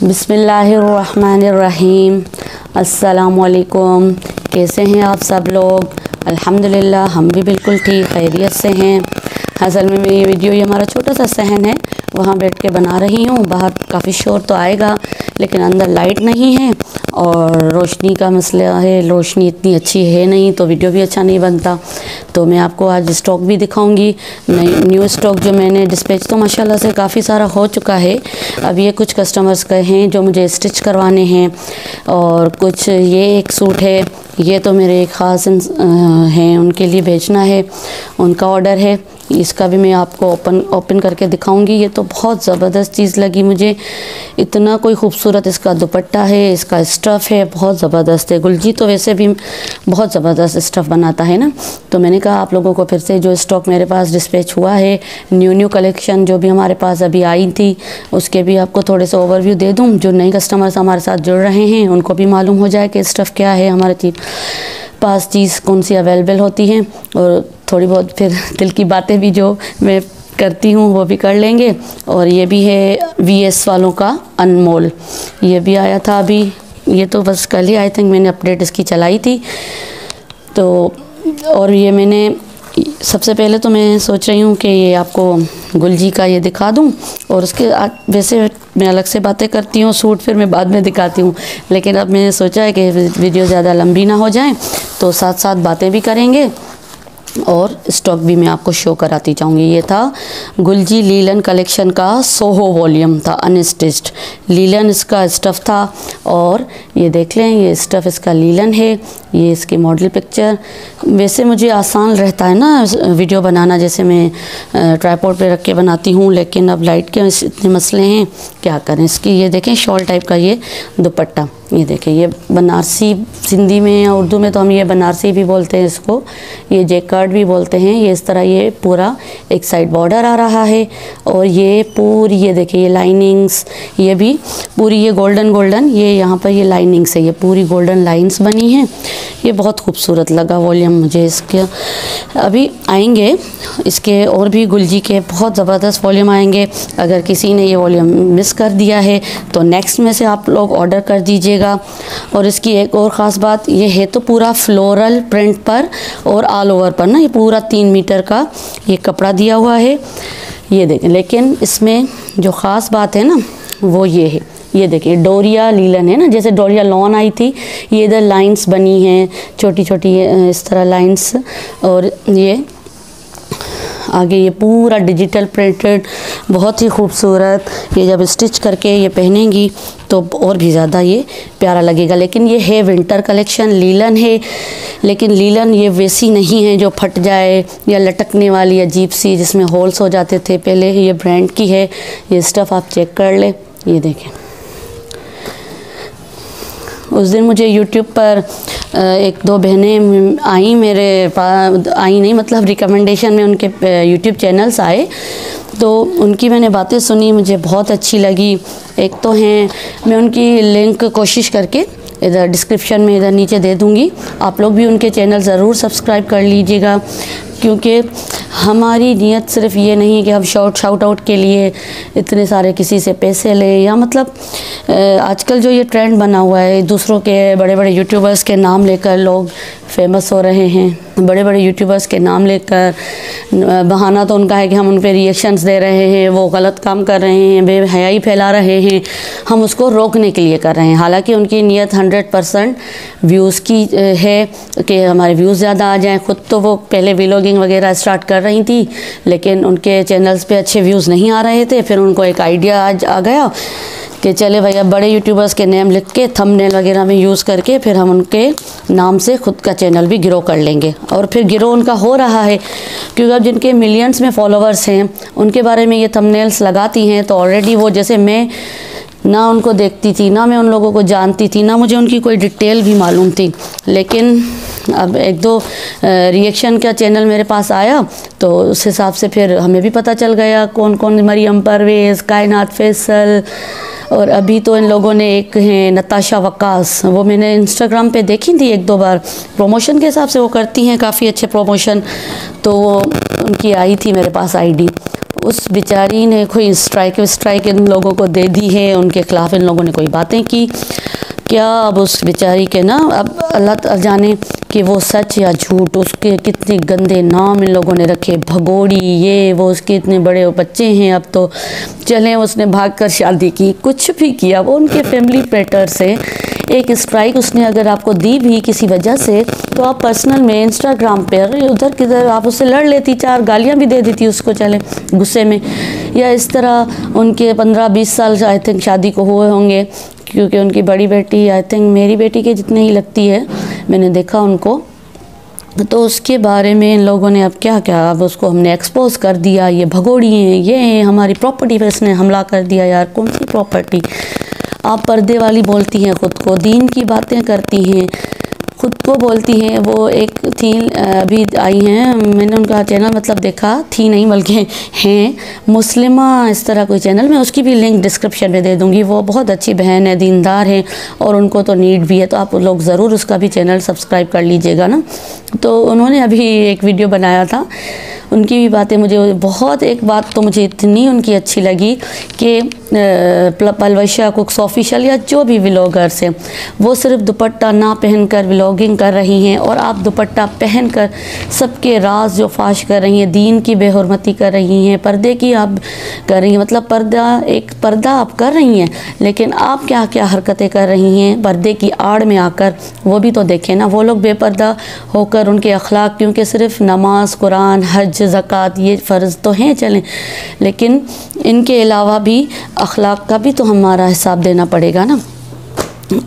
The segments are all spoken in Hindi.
बिस्मिल्लाहिर्रहमानिर्रहीम। अस्सलामुअलैकुम। कैसे हैं आप सब लोग? अल्हम्दुलिल्लाह हम भी बिल्कुल ठीक खैरियत से हैं। असल में ये वीडियो, ये हमारा छोटा सा सहन है, वहाँ बैठ के बना रही हूँ। बाहर काफ़ी शोर तो आएगा, लेकिन अंदर लाइट नहीं है और रोशनी का मसला है। रोशनी इतनी अच्छी है नहीं तो वीडियो भी अच्छा नहीं बनता। तो मैं आपको आज स्टॉक भी दिखाऊंगी, न्यू स्टॉक जो मैंने डिस्पैच तो माशाल्लाह से काफ़ी सारा हो चुका है। अब ये कुछ कस्टमर्स का हैं जो मुझे स्टिच करवाने हैं, और कुछ ये एक सूट है, ये तो मेरे एक ख़ास हैं उनके लिए भेजना है, उनका ऑर्डर है। इसका भी मैं आपको ओपन करके दिखाऊंगी। ये तो बहुत ज़बरदस्त चीज़ लगी मुझे, इतना कोई खूबसूरत इसका दुपट्टा है, इसका स्टफ़ है, बहुत ज़बरदस्त है। गुलजी तो वैसे भी बहुत ज़बरदस्त स्टफ़ बनाता है ना, तो मैंने कहा आप लोगों को फिर से जो स्टॉक मेरे पास डिस्पैच हुआ है, न्यू कलेक्शन जो भी हमारे पास अभी आई थी, उसके भी आपको थोड़े से ओवरव्यू दे दूँ। जो नए कस्टमर्स हमारे साथ जुड़ रहे हैं उनको भी मालूम हो जाए कि स्टफ़ क्या है, हमारे पास चीज़ कौन सी अवेलेबल होती हैं, और थोड़ी बहुत फिर दिल की बातें भी जो मैं करती हूँ वो भी कर लेंगे। और ये भी है VS वालों का अनमोल, ये भी आया था अभी, ये तो बस कल ही आई थिंक मैंने अपडेट इसकी चलाई थी। तो और ये मैंने सबसे पहले तो मैं सोच रही हूँ कि ये आपको गुलजी का ये दिखा दूँ, और उसके वैसे मैं अलग से बातें करती हूँ, सूट फिर मैं बाद में दिखाती हूँ, लेकिन अब मैंने सोचा है कि वीडियो ज़्यादा लंबी ना हो जाए, तो साथ साथ बातें भी करेंगे और स्टॉक भी मैं आपको शो कराती जाऊँगी। ये था गुलजी लीलन कलेक्शन का सोहो वॉल्यूम था, अनस्टिच्ड लीलन इसका स्टफ़ था। और ये देख लें, ये स्टफ़ इसका लीलन है, ये इसकी मॉडल पिक्चर। वैसे मुझे आसान रहता है ना वीडियो बनाना, जैसे मैं ट्राइपॉड पे रख के बनाती हूँ, लेकिन अब लाइट के इतने मसले हैं, क्या करें। इसकी ये देखें शॉल टाइप का ये दुपट्टा, ये देखें, ये बनारसी, सिंधी में या उर्दू में तो हम ये बनारसी भी बोलते हैं इसको, ये जैकार्ड भी बोलते हैं। ये इस तरह ये पूरा एक साइड बॉर्डर आ रहा है, और ये पूरी ये देखिए ये लाइनिंग्स, ये भी पूरी ये गोल्डन ये यहाँ पर ये लाइनिंग्स है, ये पूरी गोल्डन लाइंस बनी हैं। ये बहुत खूबसूरत लगा वॉल्यूम मुझे इसके। अभी आएंगे इसके और भी गुलजी के बहुत ज़बरदस्त वॉल्यूम आएंगे। अगर किसी ने ये वॉल्यूम मिस कर दिया है तो नेक्स्ट में से आप लोग ऑर्डर कर दीजिएगा। और इसकी एक और ख़ास बात ये है, तो पूरा फ्लोरल प्रिंट पर और ऑल ओवर पर ना, ये पूरा 3 मीटर का ये कपड़ा दिया हुआ है, ये देखें। लेकिन इसमें जो ख़ास बात है ना वो ये है, ये देखिए डोरिया लीलन है ना, जैसे डोरिया लॉन आई थी, ये इधर लाइंस बनी हैं छोटी छोटी इस तरह लाइंस, और ये आगे ये पूरा डिजिटल प्रिंटेड, बहुत ही खूबसूरत। ये जब स्टिच करके ये पहनेंगी तो और भी ज़्यादा ये प्यारा लगेगा। लेकिन ये है विंटर कलेक्शन, लीलन है, लेकिन लीलन ये वैसी नहीं है जो फट जाए या लटकने वाली अजीब सी जिसमें होल्स हो जाते थे पहले। ये ब्रांड की है, ये स्टफ़ आप चेक कर ले, ये देखें। उस दिन मुझे YouTube पर एक दो बहनें आई मेरे पास, आई नहीं मतलब रिकमेंडेशन में उनके YouTube चैनल्स आए, तो उनकी मैंने बातें सुनी, मुझे बहुत अच्छी लगी। एक तो हैं, मैं उनकी लिंक कोशिश करके इधर डिस्क्रिप्शन में इधर नीचे दे दूँगी, आप लोग भी उनके चैनल ज़रूर सब्सक्राइब कर लीजिएगा, क्योंकि हमारी नीयत सिर्फ ये नहीं है कि हम शाउट आउट के लिए इतने सारे किसी से पैसे लें, या मतलब आजकल जो ये ट्रेंड बना हुआ है दूसरों के बड़े बड़े यूट्यूबर्स के नाम लेकर लोग फेमस हो रहे हैं। बड़े बड़े यूट्यूबर्स के नाम लेकर बहाना तो उनका है कि हम उन पर रिएक्शंस दे रहे हैं, वो गलत काम कर रहे हैं, बेहयाई फैला रहे हैं, हम उसको रोकने के लिए कर रहे हैं। हालांकि उनकी नीयत 100% व्यूज़ की है कि हमारे व्यूज़ ज़्यादा आ जाएं। ख़ुद तो वो पहले व्लॉगिंग वगैरह स्टार्ट कर रही थी, लेकिन उनके चैनल्स पे अच्छे व्यूज़ नहीं आ रहे थे। फिर उनको एक आइडिया आज आ गया कि चले भैया बड़े यूट्यूबर्स के नेम लिख के थंबनेल वगैरह में यूज़ करके फिर हम उनके नाम से ख़ुद का चैनल भी ग्रो कर लेंगे। और फिर ग्रो उनका हो रहा है, क्योंकि अब जिनके मिलियंस में फॉलोअर्स हैं उनके बारे में ये थंबनेल्स लगाती हैं, तो ऑलरेडी वो, जैसे मैं ना उनको देखती थी, ना मैं उन लोगों को जानती थी, ना मुझे उनकी कोई डिटेल भी मालूम थी, लेकिन अब एक दो रिएक्शन का चैनल मेरे पास आया तो उस हिसाब से फिर हमें भी पता चल गया कौन कौन, मरियम परवेज़, कायनात फैसल, और अभी तो इन लोगों ने एक हैं नताशा वक्कास, वो मैंने इंस्टाग्राम पे देखी थी एक दो बार, प्रमोशन के हिसाब से वो करती हैं काफ़ी अच्छे प्रमोशन, तो वो उनकी आई थी मेरे पास आईडी, उस बेचारी ने कोई स्ट्राइक इन लोगों को दे दी है, उनके ख़िलाफ़ इन लोगों ने कोई बातें की क्या। अब उस बेचारी के ना, अब अल्लाह जाने कि वो सच या झूठ, उसके कितने गंदे नाम इन लोगों ने रखे, भगोड़ी, ये वो, उसके इतने बड़े बच्चे हैं। अब तो चलें, उसने भागकर शादी की, कुछ भी किया, वो उनके फैमिली मैटर से एक स्ट्राइक उसने अगर आपको दी भी किसी वजह से, तो आप पर्सनल में इंस्टाग्राम पर उधर किधर आप उससे लड़ लेती, 4 गालियाँ भी दे देती उसको, चले गुस्से में। या इस तरह उनके 15-20 साल आई थिंक शादी को हुए होंगे, क्योंकि उनकी बड़ी बेटी आई थिंक मेरी बेटी के जितने ही लगती है, मैंने देखा उनको। तो उसके बारे में इन लोगों ने अब क्या क्या, अब उसको हमने एक्सपोज कर दिया, ये भगोड़ी हैं, ये हैं, हमारी प्रॉपर्टी पर इसने हमला कर दिया। यार कौन सी प्रॉपर्टी, आप पर्दे वाली बोलती हैं ख़ुद को, दीन की बातें करती हैं, खुद को बोलती हैं। वो एक थी अभी आई हैं, मैंने उनका चैनल मतलब देखा, थी नहीं बल्कि हैं, मुस्लिमा इस तरह कोई चैनल, मैं उसकी भी लिंक डिस्क्रिप्शन में दे दूँगी। वो बहुत अच्छी बहन है, दीनदार है, और उनको तो नीड भी है, तो आप लोग ज़रूर उसका भी चैनल सब्सक्राइब कर लीजिएगा ना। तो उन्होंने अभी एक वीडियो बनाया था, उनकी भी बातें मुझे बहुत, एक बात तो मुझे इतनी उनकी अच्छी लगी कि पलवशा कुक्स ऑफिशियल या जो भी व्लॉगर्स हैं, वो सिर्फ दुपट्टा ना पहनकर व्लॉगिंग कर रही हैं, और आप दुपट्टा पहनकर सबके राज जो फाश कर रही हैं, दीन की बेहुरमती कर रही हैं, पर्दे की आप कर रही हैं, मतलब पर्दा आप कर रही हैं, लेकिन आप क्या क्या हरकतें कर रही हैं पर्दे की आड़ में आकर, वो भी तो देखें ना। वो लोग बेपर्दा होकर उनके अखलाक, क्योंकि सिर्फ नमाज, कुरान, हज, ज़कात ये फ़र्ज़ तो हैं चलें, लेकिन इनके अलावा भी अखलाक का भी तो हमारा हिसाब देना पड़ेगा ना।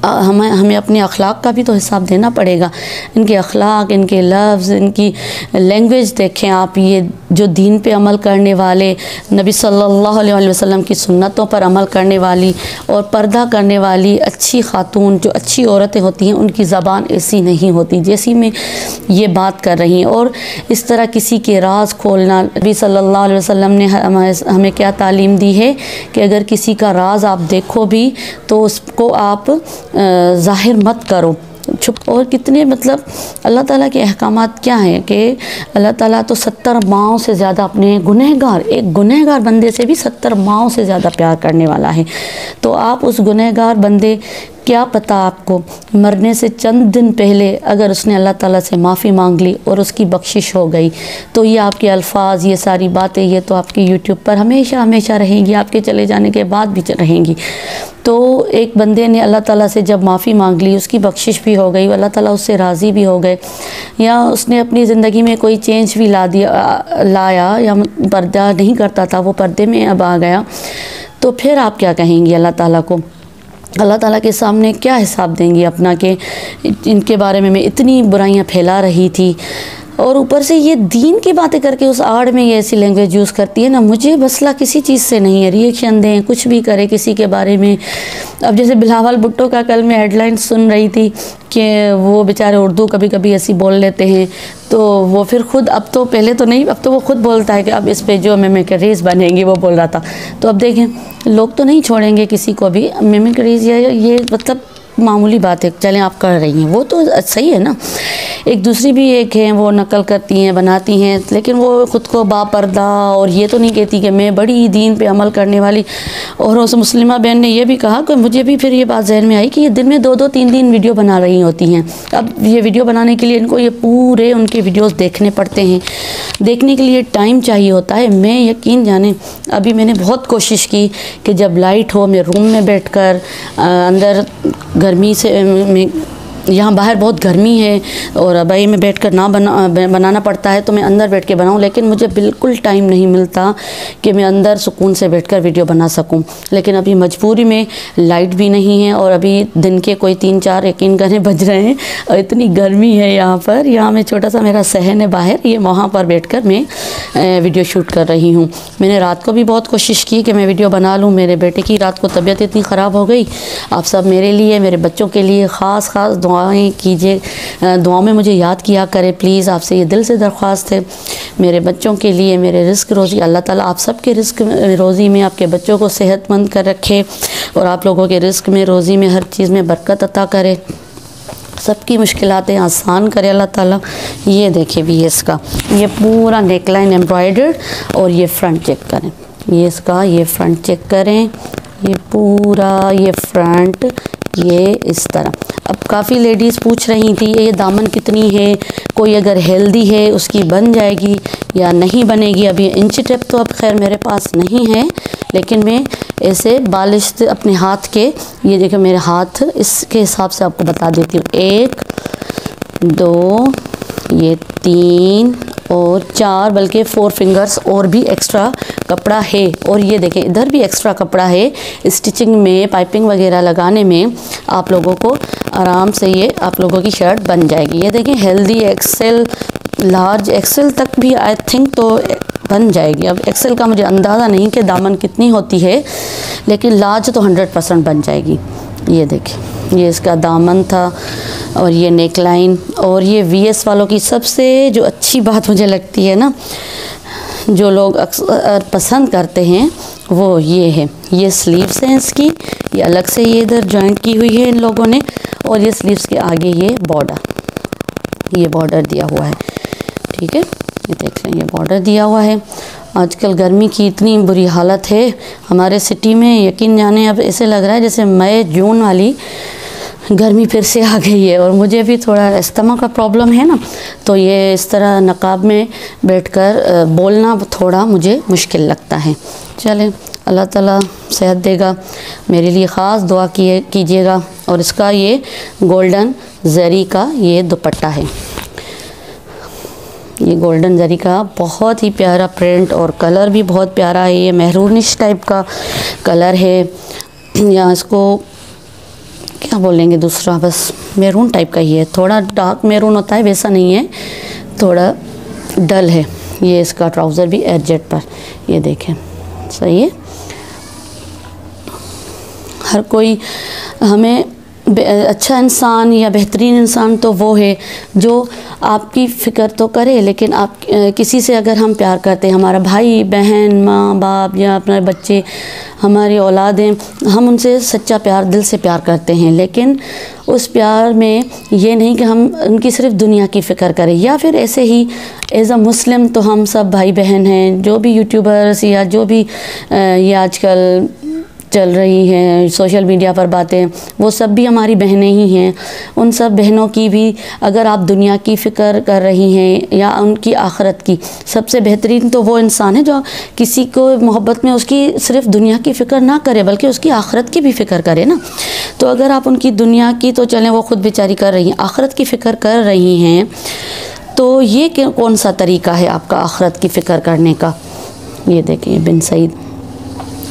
हमें अपने अखलाक का भी तो हिसाब देना पड़ेगा। इनके अखलाक, इनके लफ्ज़, इनकी लैंग्वेज देखें आप, ये जो दीन पे अमल करने वाले, नबी सल्लल्लाहु अलैहि वसल्लम की सुन्नतों पर अमल करने वाली और पर्दा करने वाली अच्छी खातून, जो अच्छी औरतें होती हैं, उनकी ज़बान ऐसी नहीं होती जैसी में ये बात कर रही हैं। और इस तरह किसी के राज खोलना, नबी सल्लल्लाहु अलैहि वसल्लम ने हमें क्या तालीम दी है कि अगर किसी का राज आप देखो भी तो उसको आप ज़ाहिर मत करो, छुप। और कितने मतलब अल्लाह ताला के अहकामात क्या हैं कि अल्लाह ताला तो 70 माओं से ज़्यादा अपने गुनहगार, एक गुनहगार बंदे से भी 70 माओं से ज़्यादा प्यार करने वाला है। तो आप उस गुनहगार बंदे, क्या पता आपको मरने से चंद दिन पहले अगर उसने अल्लाह ताला से माफ़ी मांग ली और उसकी बख्शिश हो गई, तो ये आपके अल्फाज, ये सारी बातें, ये तो आपके यूट्यूब पर हमेशा हमेशा रहेंगी, आपके चले जाने के बाद भी रहेंगी। तो एक बंदे ने अल्लाह ताला से जब माफ़ी मांग ली, उसकी बख्शिश भी हो गई, अल्लाह ताला उससे राज़ी भी हो गए, या उसने अपनी ज़िंदगी में कोई चेंज भी लाया, या पर्दा नहीं करता था वो पर्दे में अब आ गया, तो फिर आप क्या कहेंगी अल्लाह ताला को? अल्लाह ताला के सामने क्या हिसाब देंगी अपना कि इनके बारे में मैं इतनी बुराइयां फैला रही थी, और ऊपर से ये दीन की बातें करके उस आड़ में ये ऐसी लैंग्वेज यूज़ करती है ना। मुझे मसला किसी चीज़ से नहीं है, रिएक्शन दें, कुछ भी करे किसी के बारे में। अब जैसे बिलावल भुट्टो का कल मैं हेडलाइन सुन रही थी कि वो बेचारे उर्दू कभी कभी ऐसी बोल लेते हैं, तो वो फिर खुद, अब तो पहले तो नहीं, अब तो वो खुद बोलता है कि अब इस पे जो मिमिक्रीज बनेंगी, वो बोल रहा था। तो अब देखें, लोग तो नहीं छोड़ेंगे किसी को भी मिमिक्रीज, ये मतलब मामूली बात है, चलें आप कर रही हैं, वो तो सही है ना। एक दूसरी भी एक है, वो नकल करती हैं, बनाती हैं, लेकिन वो ख़ुद को बापर्दा, और ये तो नहीं कहती कि मैं बड़ी दीन पे अमल करने वाली। और उस मुस्लिमा बहन ने ये भी कहा कि मुझे भी फिर ये बात जहन में आई कि ये दिन में 2-2, 3-3 वीडियो बना रही होती हैं। अब ये वीडियो बनाने के लिए इनको ये पूरे उनके वीडियोज़ देखने पड़ते हैं, देखने के लिए टाइम चाहिए होता है। मैं यकीन जाने, अभी मैंने बहुत कोशिश की कि जब लाइट हो मैं रूम में बैठकर, अंदर गर्मी से यहाँ बाहर बहुत गर्मी है और अबाई में बैठकर ना बनाना पड़ता है, तो मैं अंदर बैठ के बनाऊँ, लेकिन मुझे बिल्कुल टाइम नहीं मिलता कि मैं अंदर सुकून से बैठकर वीडियो बना सकूँ। लेकिन अभी मजबूरी में लाइट भी नहीं है, और अभी दिन के कोई 3-4 यकीन करें बज रहे हैं, और इतनी गर्मी है यहाँ पर। यहाँ मैं छोटा सा मेरा सहन है बाहर, ये वहाँ पर बैठकर मैं वीडियो शूट कर रही हूँ। मैंने रात को भी बहुत कोशिश की कि मैं वीडियो बना लूँ। मेरे बेटे की रात को तबीयत इतनी ख़राब हो गई। आप सब मेरे लिए, मेरे बच्चों के लिए ख़ास दुआएं कीजिए, दुआओं में मुझे याद किया करें प्लीज़। आपसे ये दिल से दरख्वास्त है, मेरे बच्चों के लिए, मेरे रिस्क रोज़ी, अल्लाह ताला आप सब के रिस्क रोज़ी में, आपके बच्चों को सेहतमंद कर रखे, और आप लोगों के रिस्क में, रोज़ी में, हर चीज़ में बरकत अता करे। सबकी मुश्किलातें आसान करे अल्लाह ताला। ये देखिए भी इसका ये पूरा नेकलाइन एम्ब्रॉयडर्ड और ये फ्रंट चेक करें, ये इसका ये फ्रंट चेक करें, ये पूरा ये फ्रंट ये इस तरह। अब काफ़ी लेडीज़ पूछ रही थी ये दामन कितनी है, कोई अगर हेल्दी है उसकी बन जाएगी या नहीं बनेगी। अभी इंच टेप तो अब खैर मेरे पास नहीं है, लेकिन मैं ऐसे बालिश अपने हाथ के, ये देखो मेरे हाथ इसके हिसाब से आपको बता देती हूँ। 1 2 ये 3 और 4 बल्कि 4 फिंगर्स और भी एक्स्ट्रा कपड़ा है। और ये देखें इधर भी एक्स्ट्रा कपड़ा है। स्टिचिंग में पाइपिंग वगैरह लगाने में आप लोगों को आराम से ये आप लोगों की शर्ट बन जाएगी। ये देखें हेल्दी एक्सेल, लार्ज एक्सेल तक भी आई थिंक तो बन जाएगी। अब एक्सेल का मुझे अंदाज़ा नहीं कि दामन कितनी होती है, लेकिन लार्ज तो 100% बन जाएगी। ये देखिए ये इसका दामन था और ये नेकलाइन। और ये वीएस वालों की सबसे जो अच्छी बात मुझे लगती है ना, जो लोग अक्सर पसंद करते हैं वो ये है, ये स्लीव्स हैं इसकी, ये अलग से ये इधर जॉइंट की हुई है इन लोगों ने। और ये स्लीव्स के आगे ये बॉर्डर दिया हुआ है, ठीक है। ये देख लें ये बॉर्डर दिया हुआ है। आजकल गर्मी की इतनी बुरी हालत है हमारे सिटी में, यकीन जाने अब ऐसे लग रहा है जैसे मई जून वाली गर्मी फिर से आ गई है। और मुझे भी थोड़ा अस्थमा का प्रॉब्लम है ना, तो ये इस तरह नकाब में बैठकर बोलना थोड़ा मुझे मुश्किल लगता है। चलें अल्लाह ताला सेहत देगा, मेरे लिए ख़ास दुआ कीजिएगा। और इसका ये गोल्डन जरी का ये दुपट्टा है, ये गोल्डन जरी का बहुत ही प्यारा प्रिंट और कलर भी बहुत प्यारा है। ये मेहरूनिश टाइप का कलर है, या इसको क्या बोलेंगे दूसरा, बस मैरून टाइप का ही है। थोड़ा डार्क मैरून होता है वैसा नहीं है, थोड़ा डल है। ये इसका ट्राउज़र भी एडजेट पर, ये देखें सही है। हर कोई हमें अच्छा इंसान या बेहतरीन इंसान तो वो है जो आपकी फ़िक्र तो करे, लेकिन आप किसी से अगर हम प्यार करते हैं, हमारा भाई बहन माँ बाप या अपने बच्चे हमारी औलादें, हम उनसे सच्चा प्यार दिल से प्यार करते हैं। लेकिन उस प्यार में ये नहीं कि हम उनकी सिर्फ दुनिया की फ़िक्र करें, या फिर ऐसे ही एज़ अ मुस्लिम तो हम सब भाई बहन हैं। जो भी यूट्यूबर्स या जो भी ये आजकल चल रही हैं सोशल मीडिया पर बातें, वो सब भी हमारी बहनें ही हैं। उन सब बहनों की भी अगर आप दुनिया की फ़िक्र कर रही हैं या उनकी आखिरत की, सबसे बेहतरीन तो वो इंसान है जो किसी को मोहब्बत में उसकी सिर्फ दुनिया की फ़िक्र ना करे बल्कि उसकी आखिरत की भी फ़िक्र करे ना। तो अगर आप उनकी दुनिया की तो चलें वो ख़ुद बेचारी कर रही हैं, आखिरत की फ़िक्र कर रही हैं, तो ये कौन सा तरीका है आपका आखिरत की फ़िक्र करने का। ये देखिए बिन सईद,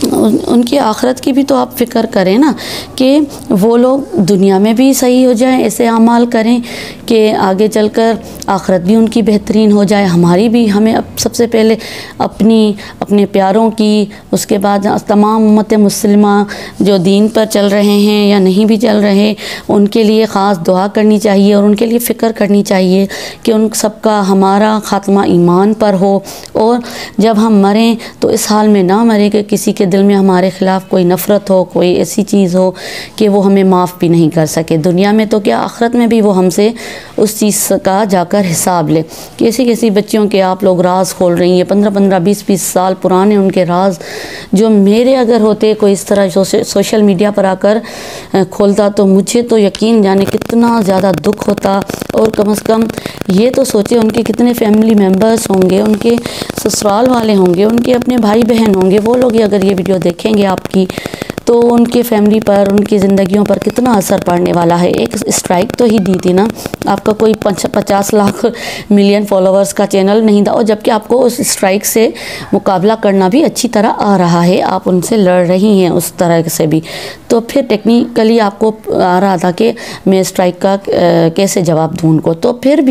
उनकी आखिरत की भी तो आप फ़िक्र करें ना कि वो लोग दुनिया में भी सही हो जाएं, ऐसे अमाल करें कि आगे चलकर आखिरत भी उनकी बेहतरीन हो जाए, हमारी भी। हमें अब सबसे पहले अपने प्यारों की, उसके बाद तमाम उम्मत मुस्लिमा जो दीन पर चल रहे हैं या नहीं भी चल रहे, उनके लिए ख़ास दुआ करनी चाहिए और उनके लिए फ़िक्र करनी चाहिए कि उन सबका हमारा ख़ात्मा ईमान पर हो। और जब हम मरें तो इस हाल में ना मरें कि किसी के दिल में हमारे ख़िलाफ़ कोई नफ़रत हो, कोई ऐसी चीज़ हो कि वो हमें माफ़ भी नहीं कर सके। दुनिया में तो क्या आखिरत में भी वो हमसे उस चीज़ का जाकर हिसाब ले। कैसी कैसी बच्चियों के आप लोग राज खोल रही हैं, 15-15 20-20 साल पुराने उनके राज, जो मेरे अगर होते कोई इस तरह सोशल मीडिया पर आकर खोलता तो मुझे तो यकीन जाने कितना ज़्यादा दुख होता। और कम से कम ये तो सोचे उनके कितने फैमिली मेम्बर्स होंगे, उनके ससुराल वाले होंगे, उनके अपने भाई बहन होंगे, वो लोग अगर ये वीडियो देखेंगे आपकी तो उनके फैमिली पर, उनकी ज़िंदगियों पर कितना असर पड़ने वाला है। एक स्ट्राइक तो ही दी थी ना, आपका कोई 50 लाख मिलियन फॉलोअर्स का चैनल नहीं था, और जबकि आपको उस स्ट्राइक से मुकाबला करना भी अच्छी तरह आ रहा है, आप उनसे लड़ रही हैं उस तरह से भी। तो फिर टेक्निकली आपको आ रहा था कि मैं स्ट्राइक का कैसे जवाब दूँ उनको, तो फिर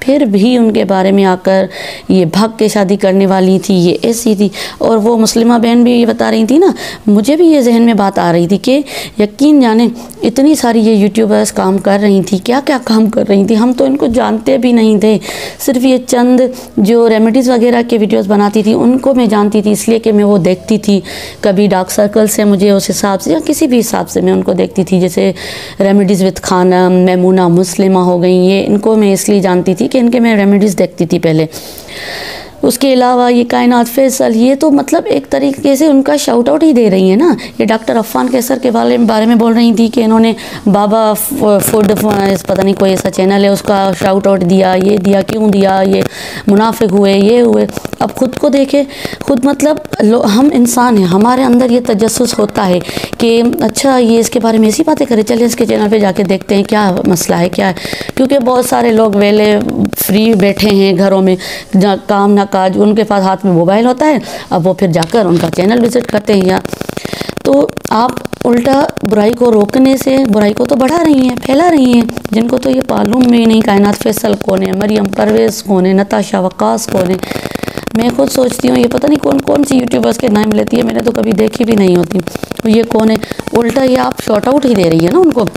फिर भी उनके बारे में आकर ये भाग के शादी करने वाली थी, ये ऐसी थी। और वो मुस्लिमा बहन भी ये बता रही थी ना, मुझे भी ये जहन में बात आ रही थी कि यकीन जाने इतनी सारी ये यूट्यूबर्स काम कर रही थी, क्या क्या काम कर रही थी, हम तो इनको जानते भी नहीं थे। सिर्फ ये चंद जो रेमेडीज़ वगैरह के वीडियोस बनाती थी उनको मैं जानती थी, इसलिए कि मैं वो देखती थी। कभी डार्क सर्कल से मुझे उस हिसाब से या किसी भी हिसाब से मैं उनको देखती थी, जैसे रेमेडीज़ विद खानम, मैमूना मुस्लिमा हो गई, ये इनको मैं इसलिए जानती थी कि इनके मैं रेमेडीज़ देखती थी पहले। उसके अलावा ये कायनात फैसल, ये तो मतलब एक तरीके से उनका शाउट आउट ही दे रही है ना। ये डॉक्टर अफ़ान कैसर के बारे में बोल रही थी कि इन्होंने बाबा फूड पता नहीं कोई ऐसा चैनल है उसका शाउट आउट दिया, ये दिया, क्यों दिया, ये मुनाफिक हुए, ये हुए। अब ख़ुद को देखे, खुद मतलब हम इंसान हैं, हमारे अंदर ये तजस्सुस होता है कि अच्छा ये इसके बारे में ऐसी बातें करें, चलिए इसके चैनल पे जाके देखते हैं क्या मसला है, क्या है। क्योंकि बहुत सारे लोग वेले फ्री बैठे हैं घरों में, काम ना काज, उनके पास हाथ में मोबाइल होता है, अब वो फिर जाकर उनका चैनल विज़िट करते हैं। या तो आप उल्टा बुराई को रोकने से बुराई को तो बढ़ा रही हैं, फैला रही हैं, जिनको तो ये मालूम भी नहीं कायनात फैसल कौन है, मरियम परवेज़ कौन है, नताशा वक्कास कौन है। मैं खुद सोचती हूँ ये पता नहीं कौन कौन सी यूट्यूबर्स के नाम लेती है, मैंने तो कभी देखी भी नहीं होती, तो ये कौन है। उल्टा ये आप शॉर्ट आउट ही दे रही है ना उनको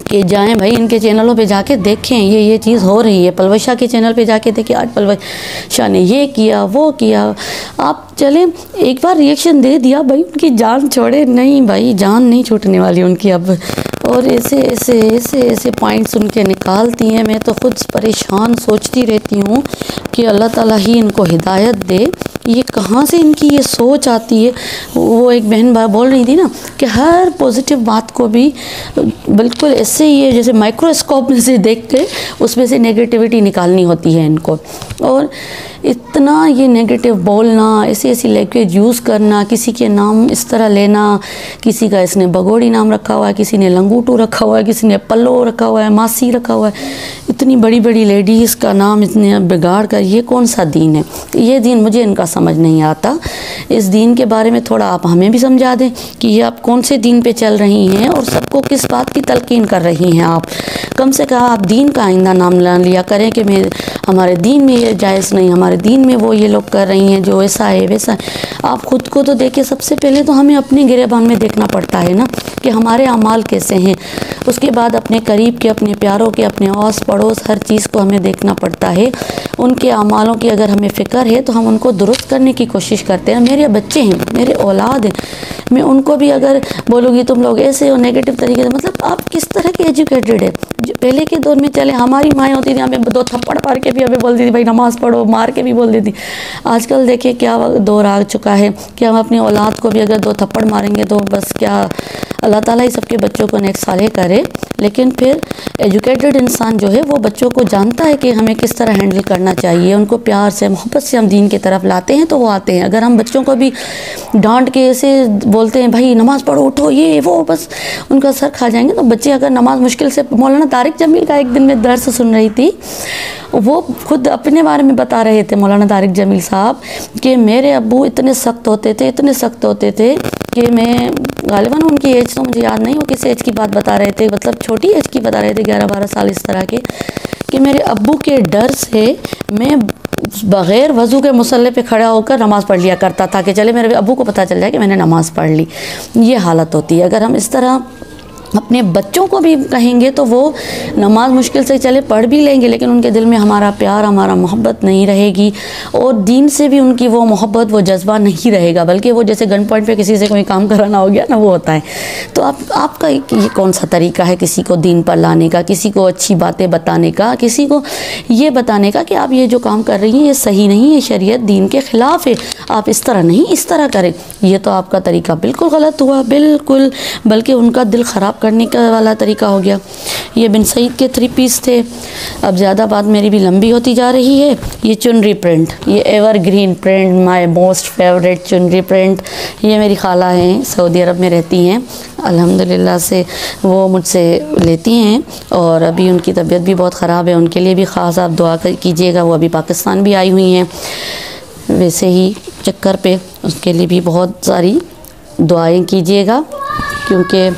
कि जाएं भाई इनके चैनलों पे जाके देखें ये चीज़ हो रही है। पलवशा के चैनल पे जाके देखिए, आज पलवशा ने ये किया वो किया। आप चलें एक बार रिएक्शन दे दिया भाई, उनकी जान छोड़े नहीं भाई, जान नहीं छूटने वाली उनकी अब। और ऐसे ऐसे ऐसे ऐसे पॉइंट्स उनके निकालती हैं, मैं तो खुद परेशान सोचती रहती हूँ कि अल्लाह ताला ही इनको हिदायत दे, ये कहाँ से इनकी ये सोच आती है। वो एक बहन बोल रही थी ना कि हर पॉजिटिव बात को भी बिल्कुल ऐसे ही है जैसे माइक्रोस्कोप में से देख के उसमें से नेगेटिविटी निकालनी होती है इनको। और इतना ये नेगेटिव बोलना, ऐसी ऐसी लैंग्वेज यूज़ करना, किसी के नाम इस तरह लेना, किसी का इसने बगोड़ी नाम रखा हुआ है, किसी ने लंगूटू रखा हुआ है, किसी ने पल्लो रखा हुआ है, मासी रखा हुआ है, इतनी बड़ी बड़ी लेडीज़ का नाम इतने बिगाड़ कर, ये कौन सा दीन है। ये दीन मुझे इनका समझ नहीं आता। इस दीन के बारे में थोड़ा आप हमें भी समझा दें कि ये आप कौन से दीन पे चल रही हैं और सबको किस बात की तलकीन कर रही हैं। आप कम से कम आप दीन का आइंदा नाम ना लिया करें कि मैं हमारे दीन में ये जायज़ नहीं, हमारे दीन में वो ये लोग कर रही हैं जो ऐसा है वैसा है। आप ख़ुद को तो देखिए, सबसे पहले तो हमें अपने गिरेबान में देखना पड़ता है ना कि हमारे अमाल कैसे हैं। उसके बाद अपने करीब के, अपने प्यारों के, अपने आस पड़ोस हर चीज़ को हमें देखना पड़ता है। उनके अमालों की अगर हमें फ़िक्र है तो हम उनको दुरुस्त करने की कोशिश करते हैं। मेरे बच्चे हैं, मेरे औलाद हैं, मैं उनको भी अगर बोलूँगी तुम लोग ऐसे हो नेगेटिव तरीके से, मतलब आप किस तरह के एजुकेटेड है। जो पहले के दौर में चले हमारी माएँ होती थी, हमें 2 थप्पड़ मार के भी हमें बोलती थी भाई नमाज़ पढ़ो, मार के भी बोल देती। आजकल देखिए क्या दौर आ चुका है कि हम अपनी औलाद को भी अगर 2 थप्पड़ मारेंगे तो बस क्या, अल्लाह ताला ही सबके बच्चों को नेक साले करे। लेकिन फिर एजुकेटेड इंसान जो है वो बच्चों को जानता है कि हमें किस तरह हैंडल करना चाहिए। उनको प्यार से, मोहब्बत से हम दीन की तरफ लाते हैं तो वो आते हैं। अगर हम बच्चों को भी डांट के ऐसे बोलते हैं भाई नमाज़ पढ़ो, उठो, ये वो, बस उनका सर खा जाएंगे। तो बच्चे अगर नमाज मुश्किल से, मौलाना तारिक जमील का एक दिन में दर्स सुन रही थी, वो खुद अपने बारे में बता रहे थे मौलाना तारिक जमील साहब कि मेरे अब्बू इतने सख्त होते थे, इतने सख्त होते थे कि मैं गालिबन उनकी एज तो मुझे याद नहीं, वो किस एज की बात बता रहे थे, मतलब छोटी एज की बता रहे थे, 11-12 साल इस तरह के, कि मेरे अब्बू के डर से मैं बग़ैर वज़ू के मुसल्ले पे खड़ा होकर नमाज़ पढ़ लिया करता था कि चले मेरे अब्बू को पता चल जाए कि मैंने नमाज़ पढ़ ली। ये हालत होती है। अगर हम इस तरह अपने बच्चों को भी कहेंगे तो वो नमाज मुश्किल से चले पढ़ भी लेंगे, लेकिन उनके दिल में हमारा प्यार, हमारा मोहब्बत नहीं रहेगी और दीन से भी उनकी वो मोहब्बत, वो जज्बा नहीं रहेगा, बल्कि वो जैसे गन पॉइंट पे किसी से कोई काम कराना हो गया ना, वो होता है। तो आपका ये कौन सा तरीका है किसी को दीन पर लाने का, किसी को अच्छी बातें बताने का, किसी को ये बताने का कि आप ये जो काम कर रही हैं ये सही नहीं है, शरीयत दीन के ख़िलाफ़ है, आप इस तरह नहीं, इस तरह करें। ये तो आपका तरीका बिल्कुल गलत हुआ, बिल्कुल, बल्कि उनका दिल ख़राब करने का वाला तरीका हो गया। ये बिन सईद के 3 पीस थे। अब ज़्यादा बात मेरी भी लंबी होती जा रही है। ये चुनरी प्रिंट, ये evergreen print, my most favourite चुनरी प्रिंट, ये मेरी खाला हैं, सऊदी अरब में रहती हैं, अल्हम्दुलिल्लाह से वो मुझसे लेती हैं और अभी उनकी तबीयत भी बहुत ख़राब है, उनके लिए भी ख़ास आप दुआ कीजिएगा। वो अभी पाकिस्तान भी आई हुई हैं वैसे ही चक्कर पे, उसके लिए भी बहुत सारी दुआएं कीजिएगा, क्योंकि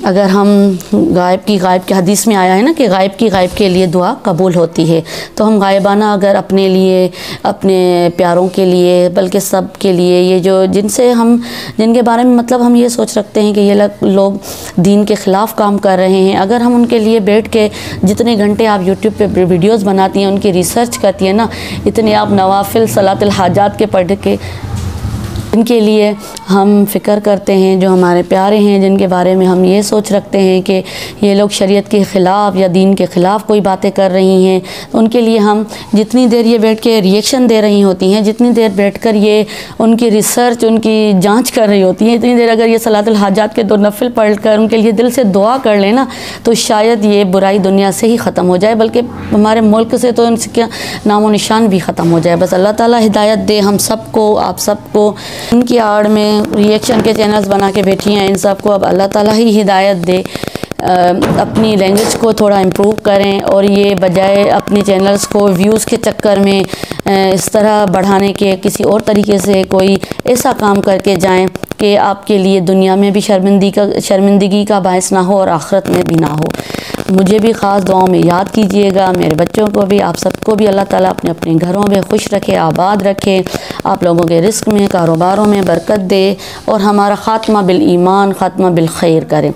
अगर हम गायब के हदीस में आया है ना कि गायब के लिए दुआ कबूल होती है, तो हम गायबाना अगर अपने लिए, अपने प्यारों के लिए, बल्कि सब के लिए, ये जो जिनके बारे में मतलब हम ये सोच रखते हैं कि ये लोग दीन के ख़िलाफ़ काम कर रहे हैं, अगर हम उनके लिए बैठ के जितने घंटे आप यूट्यूब पे वीडियोस बनाती हैं, उनकी रिसर्च करती हैं ना, इतने आप नवाफिल सलातुल हाजात के पढ़ के इनके लिए हम फ़िक्र करते हैं, जो हमारे प्यारे हैं, जिनके बारे में हम ये सोच रखते हैं कि ये लोग शरीयत के ख़िलाफ़ या दीन के ख़िलाफ़ कोई बातें कर रही हैं, उनके लिए हम जितनी देर ये बैठ के रिएक्शन दे रही होती हैं, जितनी देर बैठकर ये उनकी रिसर्च, उनकी जांच कर रही होती हैं, इतनी देर अगर ये सलातुल हाजात के 2 नफिल पढ़ कर उनके लिए दिल से दुआ कर लें ना, तो शायद ये बुराई दुनिया से ही ख़त्म हो जाए, बल्कि हमारे मुल्क से तो इनका नामो निशान भी ख़त्म हो जाए। बस अल्लाह ताला हिदायत दे हम सबको, आप सबको। उनकी आड़ में रिएक्शन के चैनल्स बना के बैठी हैं, इन सबको अब अल्लाह ताला ही हिदायत दे, अपनी लैंग्वेज को थोड़ा इम्प्रूव करें, और ये बजाय अपने चैनल्स को व्यूज़ के चक्कर में इस तरह बढ़ाने के किसी और तरीके से कोई ऐसा काम करके जाएं कि आपके लिए दुनिया में भी शर्मिंदगी का बायस ना हो और आखिरत में भी ना हो। मुझे भी ख़ास दुआओं में याद कीजिएगा, मेरे बच्चों को भी, आप सबको भी अल्लाह ताला अपने अपने घरों में खुश रखे, आबाद रखे, आप लोगों के रिस्क में, कारोबारों में बरकत दे, और हमारा ख़ात्मा बिल ईमान, ख़ात्मा बिल खैर करे।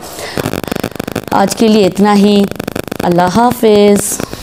आज के लिए इतना ही। अल्लाह हाफ़िज़।